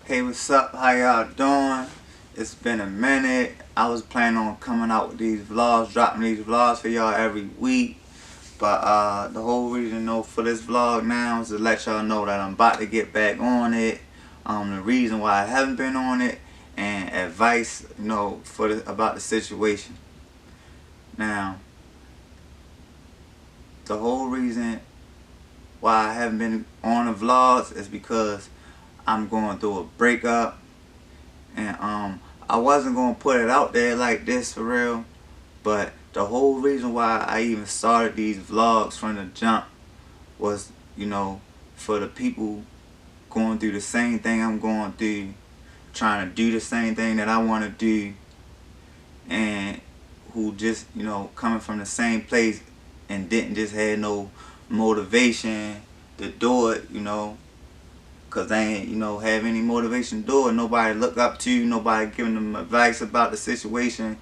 Hey, what's up? How y'all doing? It's been a minute. I was planning on coming out with these vlogs, dropping these vlogs for y'all every week. But the whole reason for this vlog now is to let y'all know that I'm about to get back on it. The reason why I haven't been on it, and advice, about the situation. Now, the whole reason why I haven't been on the vlogs is because I'm going through a breakup, and I wasn't gonna put it out there like this for real, but the whole reason why I even started these vlogs from the jump was, for the people going through the same thing I'm going through, trying to do the same thing that I want to do, and who just, coming from the same place and didn't just have no motivation to do it, because they ain't, have any motivation to do it. Nobody look up to, nobody giving them advice about the situation,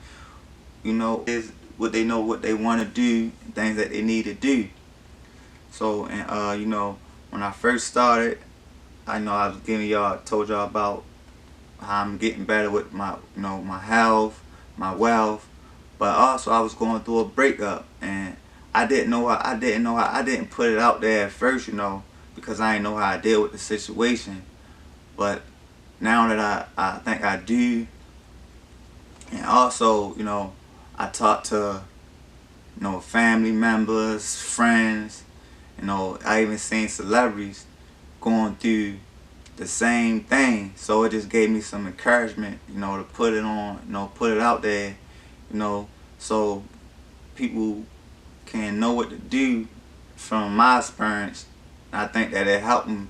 is what they know what they want to do, things that they need to do. So, and when I first started, I know I was told y'all about how I'm getting better with my, my health, my wealth, but also I was going through a breakup, and I didn't put it out there at first, because I didn't know how I deal with the situation. But now that I think I do, and also, I talk to, family members, friends, I even seen celebrities going through the same thing. So it just gave me some encouragement, to put it on, put it out there, so people can know what to do from my experience. I think that it helped them,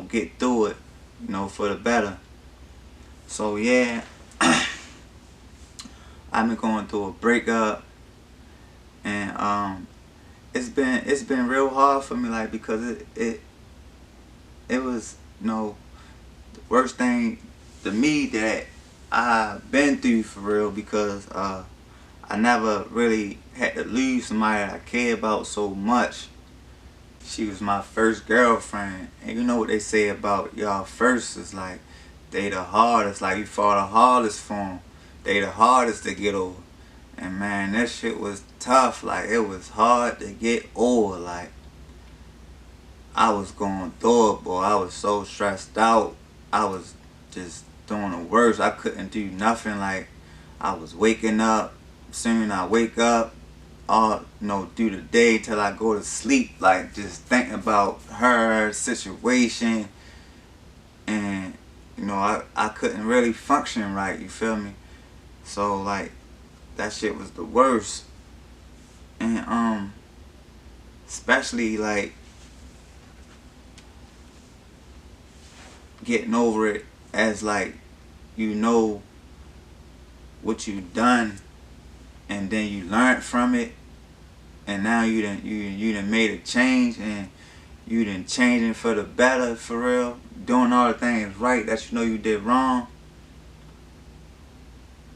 get through it, for the better. So yeah, I've been going through a breakup, and it's been real hard for me, like, because it was, the worst thing to me that I've been through for real, because I never really had to lose somebody that I care about so much. She was my first girlfriend, and you know what they say about y'all first is like they the hardest, like you fought the hardest for them. They the hardest to get over. And man, that shit was tough. Like, it was hard to get over. Like, I was going through it, boy. I was so stressed out. I was just doing the worst. I couldn't do nothing. Like, I was waking up. Soon I wake up, all through the day till I go to sleep, like just thinking about her situation, and I couldn't really function right, you feel me? So like that shit was the worst. And especially like getting over it as like what you done, and then you learned from it, and now you done made a change, and you done changing for the better, for real, doing all the things right that you did wrong.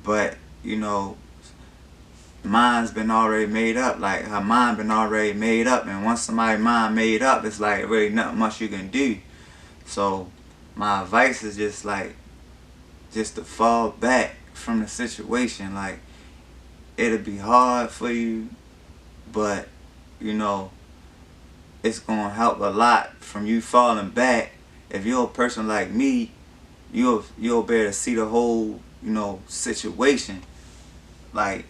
But mine's been already made up. Like, her mind been already made up, and once somebody's mind made up, it's like really nothing much you can do. So my advice is just to fall back from the situation. Like, it'll be hard for you, but it's gonna help a lot from you falling back. If you're a person like me, you'll be able to see the whole situation. Like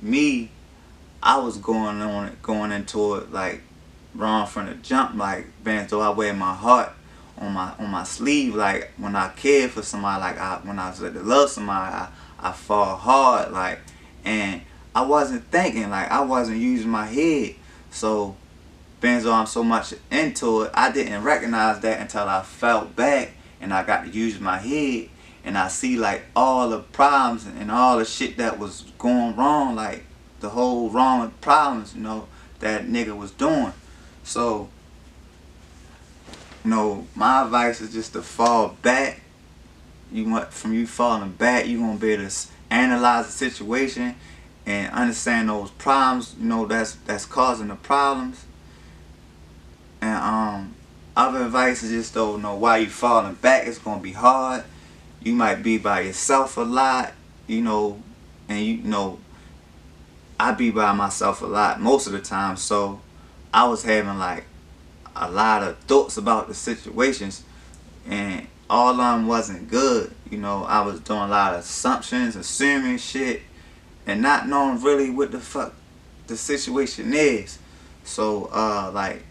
me, I was going into it like wrong from the jump. Like, man, so I wear my heart on my sleeve. Like, when I cared for somebody, like when I was to love somebody, I fall hard, like, and I wasn't thinking, like, I wasn't using my head. So Benzo, I'm so much into it, I didn't recognize that until I fell back and I got to use my head, and I see like all the problems and all the shit that was going wrong, like the whole wrong problems that nigga was doing. So my advice is just to fall back. From you falling back, you're gonna be able to analyze the situation and understand those problems, that's causing the problems. And other advice is just, though, while you falling back, it's gonna be hard. You might be by yourself a lot, and I be by myself a lot most of the time. So I was having like a lot of thoughts about the situations, and all of them wasn't good. I was doing a lot of assumptions, assuming shit, and not knowing really what the fuck the situation is. So like,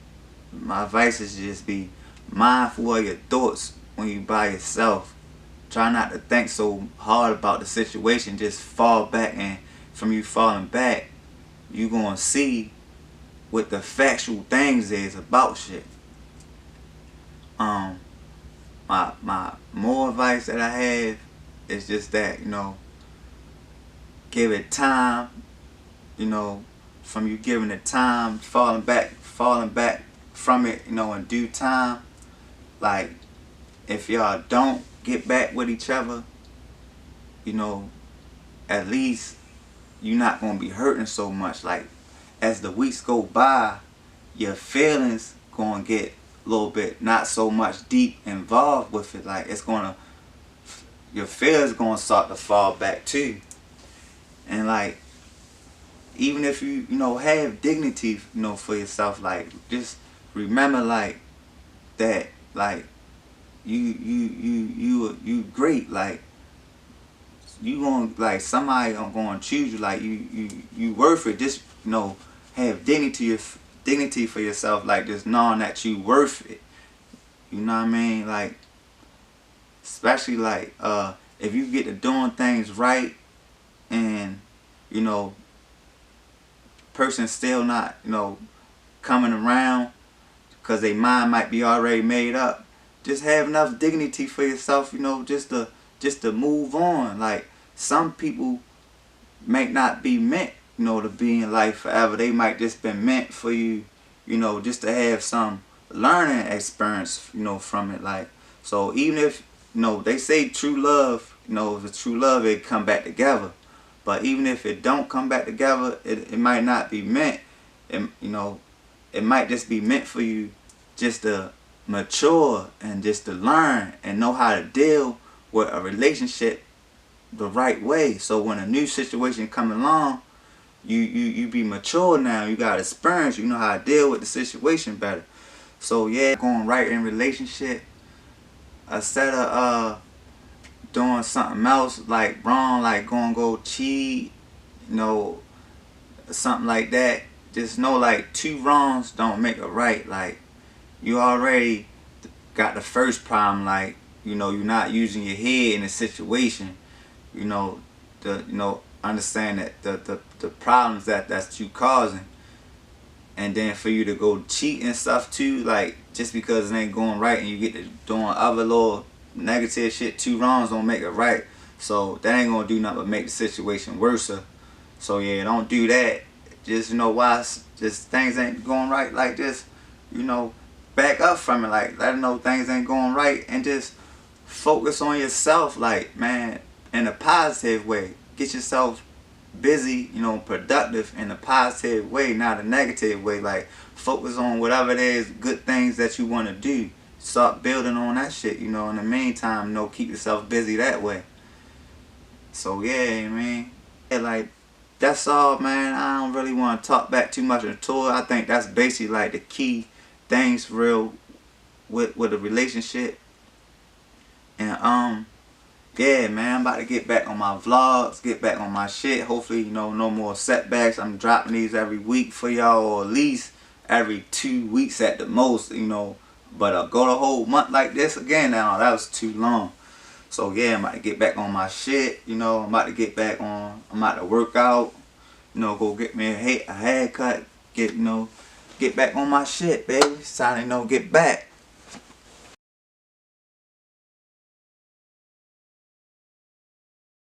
my advice is just be mindful of your thoughts when you by yourself. Try not to think so hard about the situation. Just fall back, and from you falling back, you gonna see what the factual things is about shit. My more advice that I have is just that, give it time. From you giving it time, falling back from it, in due time. Like, if y'all don't get back with each other, at least you're not gonna be hurting so much. Like, as the weeks go by, your feelings gonna get a little bit not so much deep involved with it. Like, your feelings gonna start to fall back too. And like, even if you have dignity, for yourself, like, just remember, like, that, like, you great. Like, you gonna, like, somebody gonna choose you. Like, you worth it. Just have dignity for yourself. Like, just knowing that you worth it. You know what I mean? Like, especially like if you get to doing things right, and person still not coming around because their mind might be already made up. Just have enough dignity for yourself, just to move on. Like, some people might not be meant, to be in life forever. They might just been meant for you, just to have some learning experience, from it. Like, so even if, they say true love, if it's true love, it come back together. But even if it don't come back together, it might not be meant. It might just be meant for you just to mature and just to learn and know how to deal with a relationship the right way. So when a new situation come along, you be mature now. You got experience. You know how to deal with the situation better. So yeah, going right in relationship, instead of doing something else like wrong, like go cheat, something like that. Just know, like, 2 wrongs don't make a right. Like, you already got the first problem. Like, you're not using your head in a situation. Understand that the problems that's you causing, and then for you to go cheat and stuff too, like, just because it ain't going right and you get to doing other little negative shit, 2 wrongs don't make it right. So that ain't gonna do nothing but make the situation worse. So yeah, don't do that. Just why just things ain't going right, like, this, back up from it. Like, let them know things ain't going right, and just focus on yourself. Like, man, in a positive way. Get yourself busy, productive in a positive way, not a negative way. Like, focus on whatever it is, good things that you want to do. Start building on that shit, in the meantime, keep yourself busy that way. So yeah, man. Yeah, like, that's all, man. I don't really want to talk back too much into it. I think that's basically like the key things for real with a relationship. And yeah, man, I'm about to get back on my vlogs, get back on my shit. Hopefully, no more setbacks. I'm dropping these every week for y'all, or at least every 2 weeks at the most, But go the whole month like this again now, that was too long. So yeah, I'm about to get back on my shit, I'm about to get back on, I'm about to work out, go get me a haircut, get back on my shit, baby. It's time to, get back.